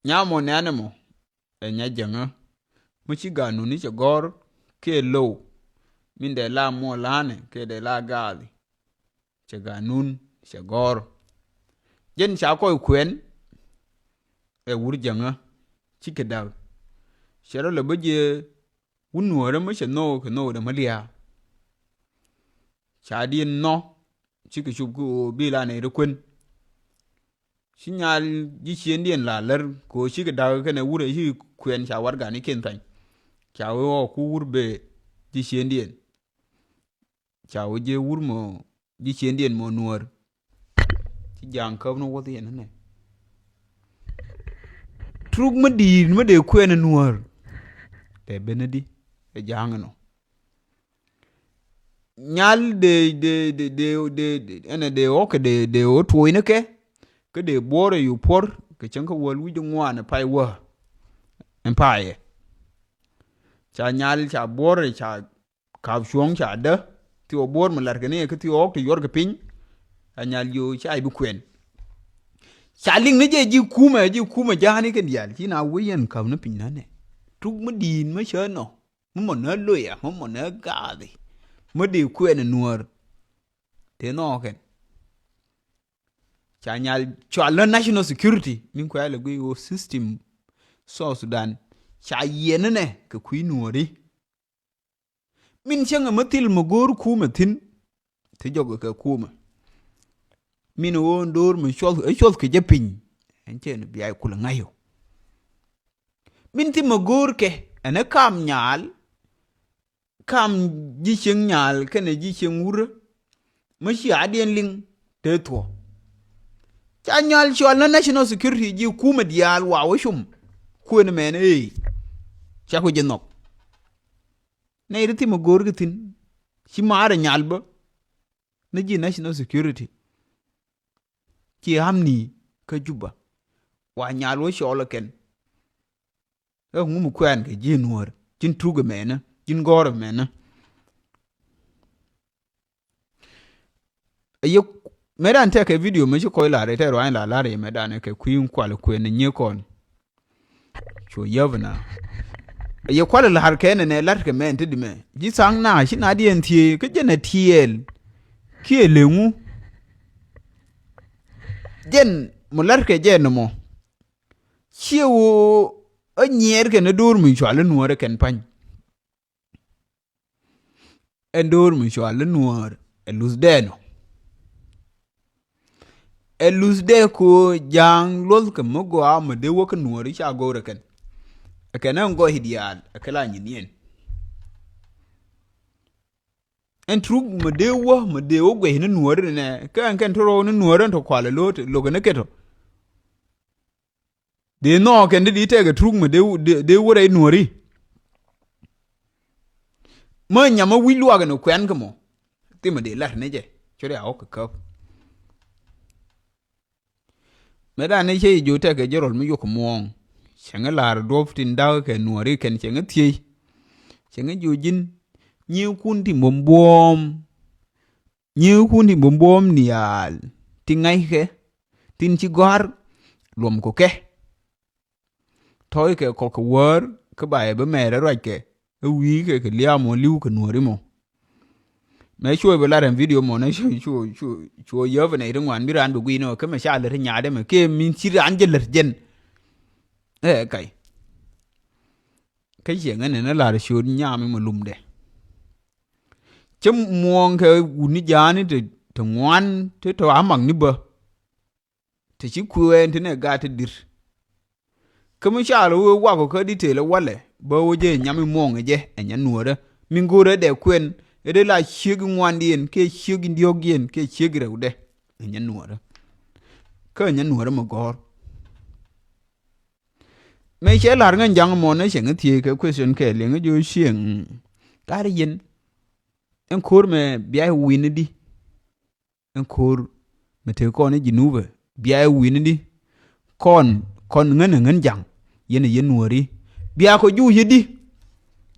nya mo ne anemo nya janga mu ci ga nu ni ci gor ke low min de la mo lane ke de la gali ci ga nun ci gor jen cha ko kwen e wur janga ci ke daw shero le beje wunuore mu ci no ke no de malia cha di no ci ke shubu bi la ne de kwen sinyal ji chien dien la ler ko shi ke daw ke ne wure shi kwen cha war ga ni ken tan cha wo ku wur be ji chien dien cha wo je wur mo ji chien dien mo nuor ci jang ka no wo dien ne trug ma di ma de kwen nuor te benedi e jang no nyal de ene de o ke de o to ine ke de bore yu por ke chen ko wol wi ngwa na pai wa en pai cha nyal cha bore cha ka shuong cha de ti o bor ma lar ke ne ke ti o ke yor ke pin anyal yu cha bi kwen cha ling ne je ji kuma jani ke dial ti na wi yen ka na pin na ne tu ma din ma che no mo na lo ya mo na ga di mo di kwen nuor te no ken chanyal chwala national security min ko yale go system so Sudan cha yenene ke kuinuori min chenga matil magor kuma tin te jogo ke kuma min wo ndor min chol ke japin enchen biay kula ngayo min ti magor ke ene kam nyal kam ji cheng nyal kene ji cheng wur ma shi adien ling te to chanyal chwala national security ji kuma dial wa washum kuene mene cha ko jenok ne iriti mo gorgitin ci mara nyalba na ji national security ki hamni ka juba wa nyalwo shola ken ngum kwan ke ji nuor jin tuga mena jin gor mena ayo medan take video me ko la re te ro an la re medan ke kuin kwal kwen nye kon cho yavna ye kwal la har ken ne lar ke men ti me ji sang na shi na dien tie ke je na tiel ki lengu den mo lar ke je no mo chi wo anyer ke ne dur mi chwal nuor ken pan endur mi chwal nuor elus deno elus de ko jang lol ke mo go am de wo ke nuor cha go re ken akana ngo hidial akala nyinien en trug mo de wo gwe ne nuor ne kan toro ne nuor to kwale lot lo ne keto de no ken de te ga trug mo de wo re nuori mo nyama wi lo ga no kwen ko mo ti mo de lar ne je chore a o ka meda ne che jo te ga jerol mi yo ko mo chenge lar dof tin daw ke nuori ken chenge tie chenge jujin nyiu kunti bombom nial tingai ke tin chi gar lom ko ke toy ke ko ko wor ke bae be mere ro ke wi ke liamo liu ke nuori mo me chue be lar video mo na chu yo ne ringwan mi ran bu gwi no ke me sha le nyaade me ke min chi ran je ler jen cái chuyện này nó là chuyện nhà mình mà lùm đấy chứ muôn cái uni giá này thì ngoan thế thôi ám bằng nít bơ thì chỉ quên thế này gạt thì đi cái mấy cha là qua cái đi thế là qua lẽ bơ vậy nhà mình muôn cái gì anh nhắn nuôi đó mình go đấy để quên đấy là chiếc ngoan điên cái chiếc diogen cái chiếc cái đâu đấy anh nhắn nuôi đó cái nhắn nuôi đó mà có mấy chế là ngang giang mòn nó sẽ thì cái question cái liền cái vô xiềng cái gì vậy em khور mà bia win đi em khور mà thấy con ấy gì nu vậy bia win đi con ngang giang yên nuôi đi bia có du gì đi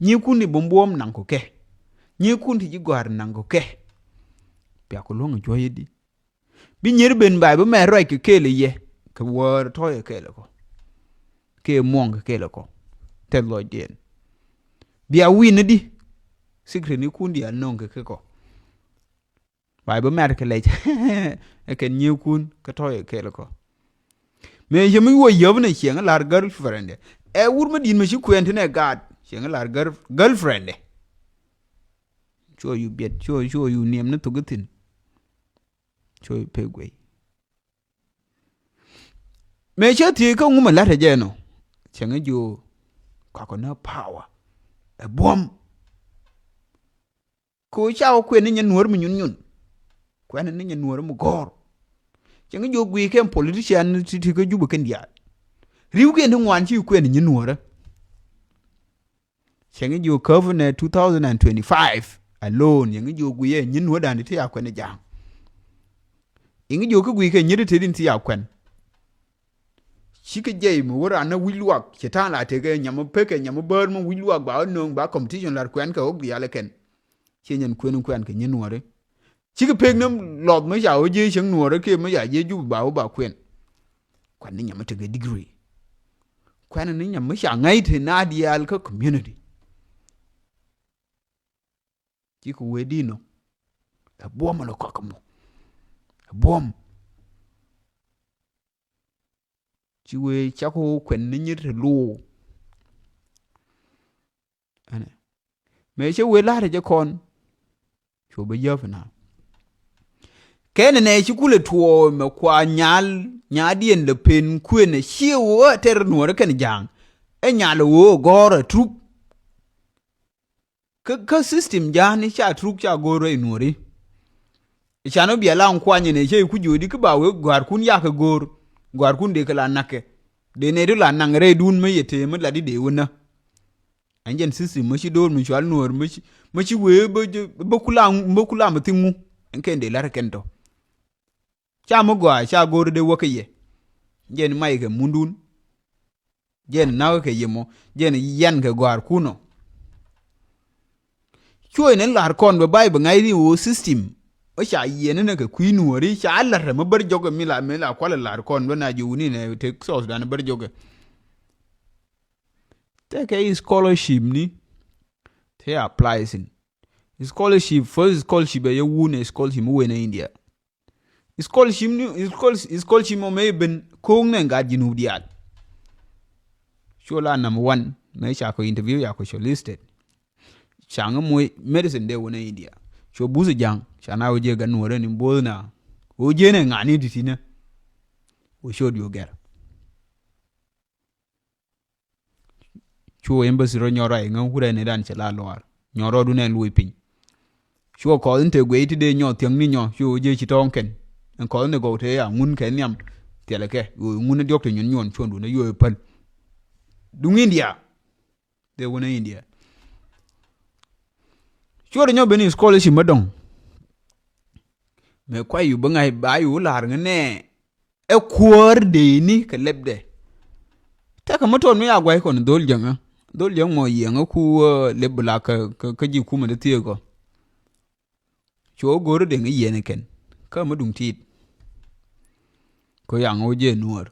nhiều kun thì bom bom nang có ke nhiều kun thì chỉ guar nang có ke bia có luôn cho gì đi bi nhớ bên bài bữa mẹ rồi cái là gì cái word thôi cái là có ke mong ke le ko te lo den bia win di secret ni kun dia non ke ko bai ba mer ke le e ken nyu kun ka to ke le ko me yemi wo yob ne chieng lar girlfriend e wur ma din ma shi kwent ne gad chieng lar girlfriend cho yu bet cho yu niem ne to gutin cho pe gwe me che ti ko ngum la te je no chieng ju ka ko na power e bom ko chao kwen ni nuor mu nyun kwen ni nuor mu gor chieng ju gwi kem politician ti ko ju bu ken dia riu gen ngwan chi kwen ni nuor chieng ju cover ne 2025 alone yang ju gwi ye nyin nuor dan ti ya kwen jang ingi ju ko gwi ke nyiri te din ti ya kwen shi ke jey mu wora na wiluak chetan la te ke nyam peke nyam ber mu wiluak ba no ba competition lar kwen ka og ya le ken che nyen kwen ke nyen nuore shi ke pek nam lot ma ja o je chang nuore ke ma ja je ju ba kwen kwen ni nyam te ke degree kwen ni nyam ma sha ngai te na dial ka community ki ko wedi no e bom lo ko mo bom chiwe chako kwen ni nyir lu ane me che we la je kon cho be yofna ken ne chi kule tuo me kwa nya dien le pen kwen chi wo ter no re ken jang e nya le wo gore trup ka system jani cha trup cha gore nori cha no bia la kwa ne che ku jodi ka ba we gwar kun ya ka gor gwar kun de kala nake de ne la nangre dun me yete me la di de wona anjen sisi mo shi dor mi chwal nor mo shi we ba kula mutimu enken de la kento cha mo gwa cha gor de wokaye jen mai ke mundun jen naw ke yemo jen yan ke gwar kuno choi ne lar kon be bai ba ngai ni wo system o sha yene ne ke queen wori sha Allah ma bar jogo mi la kwala lar kon na juni ne te sos dan bar jogo te ke scholarship ni te applies in scholarship first scholarship ye wune scholarship we na India scholarship ni scholarship mo me ben ko ne ga jinu dial shola number 1 me sha ko interview ya ko shortlisted changa mo medicine de wona India cho buzu jang chana oje ga nuore ni bona oje ne ngani ditina o showed you get cho embassy ro nyora e ngam hure ne dan chala lor nyoro du ne lui pin cho ko inte gwe ti de nyo tiang ni nyo cho oje chi tonken en ko ne go te ya ngun ken nyam tele ke ngun diok te nyon cho ndu ne yo pal du India de wona India cho de nyo beni scholarship madong me kwa yu bangai ba yu lar ngene e kwor de ni ke lebde ta ka moton me agwai kon dol jang mo yenga ku lebla ka ji kuma de tiego cho gor de ngi yene ken ka madung tit ko yang oje nuor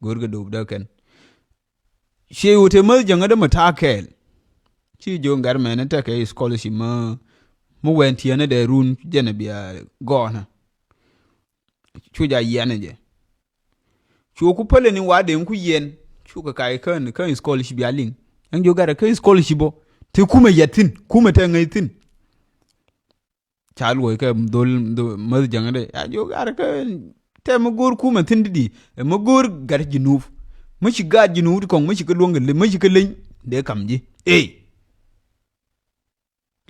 gor ga dob da ken she wote mal janga da matakel chi jo ngar me ta ke scholarship mo wenti ane de run jene bia gona chuja yene je chu ku pele ni wade ku yen chu ka kai kan scholarship ya ling an jo gara kan scholarship bo te kuma yatin kuma ta ngaitin chalu ke dol mal janga de ya jo gara ka te mo gor kuma tindidi mo gor gar jinuf mo shi ga jinuf ko mo shi ka longal mo shi ka len de kamji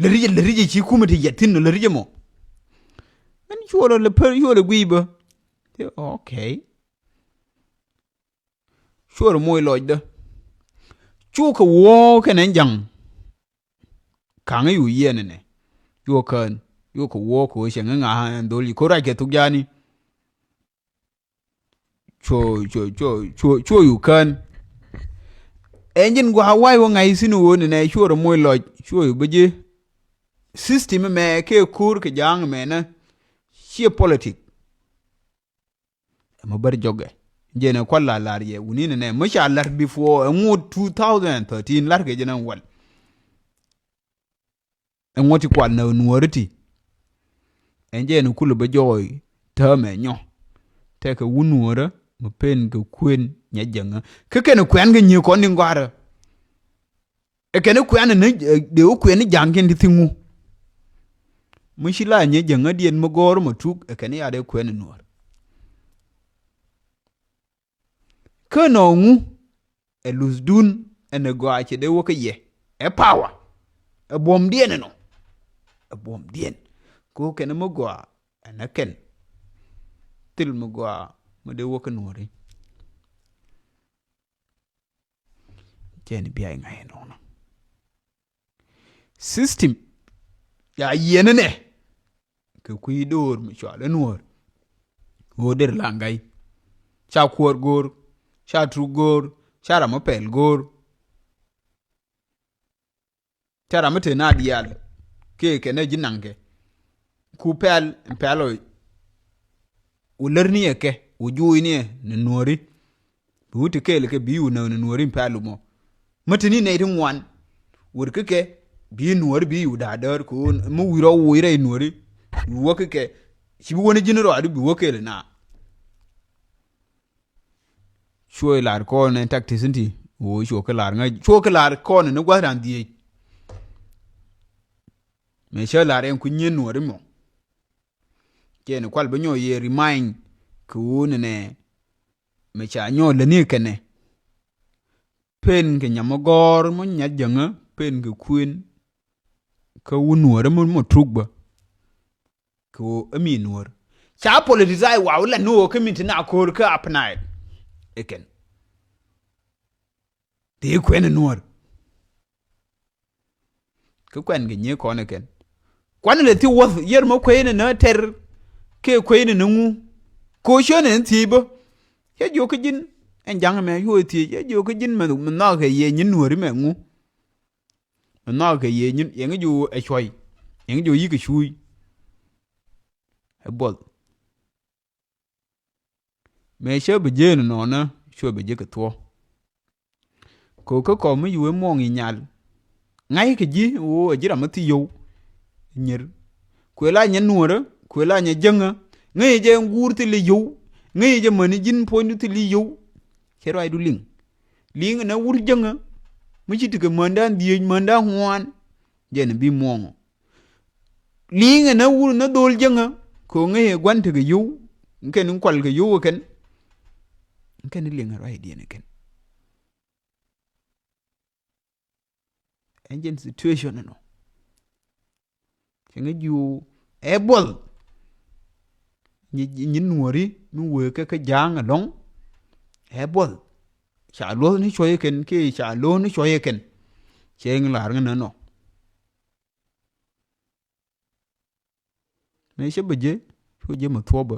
lerije chi kuma te yatin no lerije mo men chuo le per yo le gwiba okay chuo mo lo de chu ka wo ke nen jang kang yu yen ne yo kan yo ko wo ko shen nga do li ko ra ke tu jani chuo yu kan engine go hawai wo ngai sinu wo ne chuo mo lo chuo yu beje system me ke kur ke jang me na she politic mo bar joge jene kwalla lar ye wuni ne musha lar before ngut 2013 lar ke jena wal ngoti kwal na nuoriti enje ne kulu be joy tame nyo te ke wunuora mo pen ke kwen nya janga ke ken kwen ge nyi ko ni ngwara e ken kwen ne de o kwen jangin di tingu mushila nya janga dien mo gor mo tuk e ken ya de kwen nuor ke no ngu e lusdun ene go ache de wo ke ye e power e bom dien no e bom dien ko ken mo go ana ken til mo go mo de wo ke nuori jen bi ay ngai no system ya yene ne ke kui dor mi chale nuor wo der langai cha kuor gor cha tru gor cha ra mo pel gor cha ra mo te na dial ke ne jinange ku pel pelo ulerni eke ujui ne nuori buti kele ke biu na nuori pelu mo matini ne rin wan wur ke bi nuori bi u da dar ko mu wiro wire nuori wo ke sibi woni jinro adu bi wo kele na shoy lar ko ne takti sinti wo sho ke lar nga sho ke lar ko ne gwa ran die me sho lar en kunye nuori mo ke ne kwal banyo ye remind ko ne me cha nyo le ni kene pen ke nyamogor mo nya janga pen ke kuin ka wunuor mo trugba ko ami nuor cha politicize wa wala no ke min na ko ka apnai eken de kwen nuor ke kwen ge nye ko ne ken kwan le ti wo yer mo kwen na ter ke kwen ne ngu ko shone ntibo ye jo ke jin en jang me yo ti ye jo ke jin me na ke ye nyin nuor me ngu na ke ye nyin ye ngu e choi ye ngu yi ke chui e bol me she be je no na sho be je ke to ko mo yu mo ngi nyal ngai ke ji wo jira ma ti yo nyer ko la nyen nuor ko la nya janga ngai je ngur ti li yo ngai je mani jin pondu ti li yo kero ay du ling na wur janga mu ci tiga mandan die mandan huan je ne bi mongo ling na wur na dol janga ko ngai gwante ga yo ken kwal ga yo ken ling ray die ne ken engine situation no kenga ju ebol ni nuori nu we ka jang long ebol cha lo ni choye ken ke cha lo ni choye ken cheng lar ngana no me she beje so je ma thoba